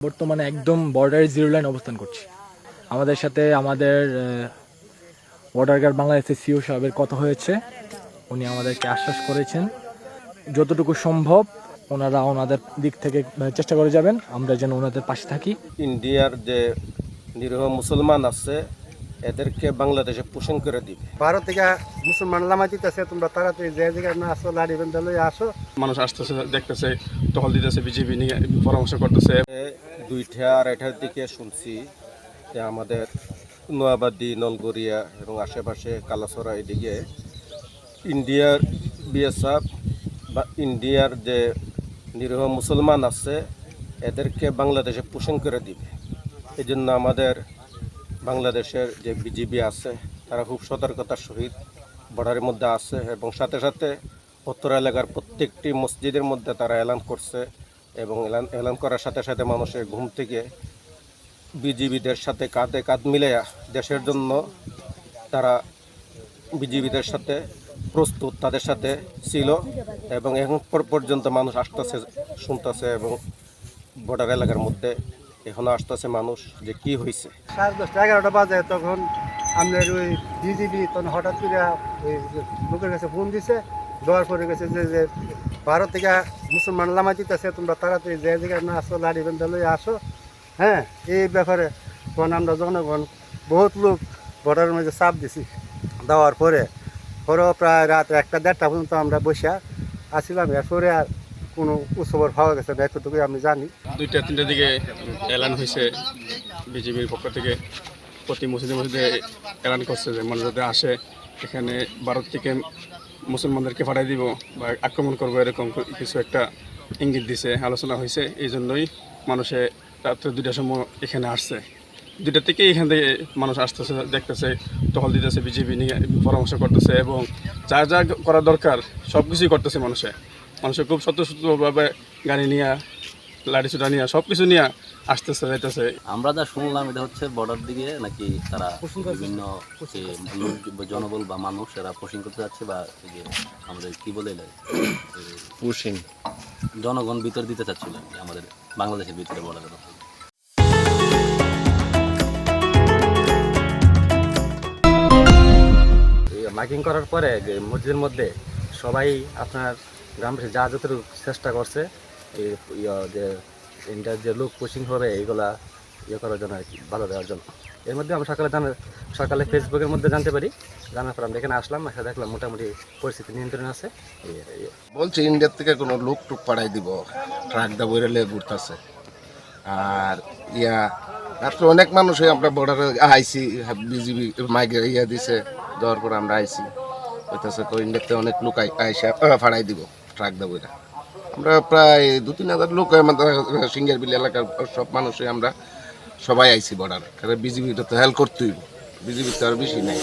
বর্তমানে একদম border zero line অবস্থান করছি। আমাদের সাথে আমাদের বর্ডার গার্ড বাংলাদেশের সিও সাহেবের কথা হয়েছে। উনি আমাদেরকে আশ্বাস করেছেন যতটুকু সম্ভব ওনারা ওনাদের দিক থেকে চেষ্টা করে যাবেন, আমরা যেন ওনাদের পাশে থাকি। ইন্ডিয়ার যে নিরীহ মুসলমান আছে এদেরকে বাংলাদেশে পোষণ করে দিবে। ভারত থেকে মুসলমান লামাই দিতেছে, তোমরা তাড়াতাড়ি যে জায়গায় না আসো লাড়ি বেঁধে লই আসো। মানুষ আসতেছে, দেখতেছে, টহল দিতেছে, বিজেপি নিয়ে পরামর্শ করতেছে। 2টা-2:30টার দিকে শুনছি যে আমাদের নোয়াবাদী, নলগড়িয়া এবং আশেপাশে কালাছড়া এদিকে ইন্ডিয়ার বিএসএফ বা ইন্ডিয়ার যে নিরীহ মুসলমান আছে এদেরকে বাংলাদেশে পোষণ করে দিবে। এই জন্য আমাদের বাংলাদেশের যে বিজিবি আছে তারা খুব সতর্কতার সহিত বর্ডারের মধ্যে আছে এবং সাথে সাথে উত্তর এলাকার প্রত্যেকটি মসজিদের মধ্যে তারা এলান করছে এবং এলান করার সাথে সাথে মানুষের ঘুম থেকে বিজিবিদের সাথে কাঁধে কাঁধ মিলাইয়া দেশের জন্য তারা বিজিবিদের সাথে প্রস্তুত, তাদের সাথে ছিল এবং এখন পর্যন্ত মানুষ আসতেছে, শুনতেছে এবং বর্ডার এলাকার মধ্যে এখনও আসতেছে মানুষ যে কি হয়েছে। 10:30-11টা বাজে তখন আপনার ওই বিজিবি তখন হঠাৎ করে ওই লোকের কাছে ফোন দিছে, দেওয়ার পরে গেছে যে ভারত থেকে মুসলমান লামাই দিতেছে, তোমরা তাড়াতাড়ি যে জায়গায় না আসো লাড়ি বেঁধে লই আসো। হ্যাঁ, এই ব্যাপারে তখন আমরা জনগণ বহুত লোক বর্ডারের মধ্যে চাপ দিছি। দেওয়ার পরে প্রায় রাত 1টা-1:30টা পর্যন্ত আমরা বসে আসছিলাম। এরপরে আর কোনো খবর পাওয়া গেছে না, এতটুকু আমি জানি। 2টা-3টার দিকে এলান হয়েছে বিজেপির পক্ষ থেকে, প্রতি মসজিদে এলান করছে যে মানুষ যাতে আসে, এখানে ভারত থেকে মুসলমানদেরকে পাঠাই দিব বা আক্রমণ করবো, এরকম কিছু একটা ইঙ্গিত দিছে, আলোচনা হয়েছে। এই জন্যই মানুষে রাত্রে 2টার সময় এখানে আসছে। 2টা থেকে এখান থেকে মানুষ আসতেছে, দেখতেছে, টহল দিতেছে, বিজেপি নিয়ে পরামর্শ করতেছে এবং যা যা করা দরকার সব কিছুই করতেছে। মানুষের খুব স্বতঃস্ফূর্তভাবে গাড়ি নিয়ে, লাঠিসোঁটা নিয়ে, সব কিছু নিয়ে আসতেছে, যাইতেছে। আমরা যা শুনলাম এটা হচ্ছে বর্ডার দিকে নাকি তারা বিভিন্ন জনবল বা মানুষ এরা পুশিং করতে যাচ্ছে, বা এই যে আমাদের কি বলে পুশিং জনগণ ভিতর দিতে চাচ্ছিল আমাদের বাংলাদেশের ভিতরে বর্ডারের মধ্যে। মাইকিং করার পরে যে মসজিদের মধ্যে সবাই আপনার গ্রামবাসী যা যতটুকু চেষ্টা করছে যে ইন্ডিয়ার যে লোক পুশিং হবে এইগুলা করার জন্য আর কি, ভালো দেওয়ার জন্য। এর মধ্যে আমরা সকালে ফেসবুকের মধ্যে জানতে পারি, জানার পর আমরা এখানে আসলাম, এসে দেখলাম মোটামুটি পরিস্থিতি নিয়ন্ত্রণে আছে। বলছে ইন্ডিয়ার থেকে কোনো লোক টুক পাঠাই দিব, ট্রাক দা বইরে ঘুরতেছে। আর রাত্রে অনেক মানুষ আমরা বর্ডারে আইসি, বিজিবি মাইকে দিছে, দেওয়ার পর আমরা আইসি হইতেছে তো ইন্ডিয়াতে অনেক লোক আইসা ফাড়াই দিব ট্রাক দা বইরা। আমরা প্রায় 2-3 হাজার লোক আমাদের সিঙ্গার বিল এলাকার সব মানুষই আমরা সবাই আইসি বর্ডার, কারণ বিজিবি তো হেল্প করতেই, বিজিবি তো আর বেশি নাই।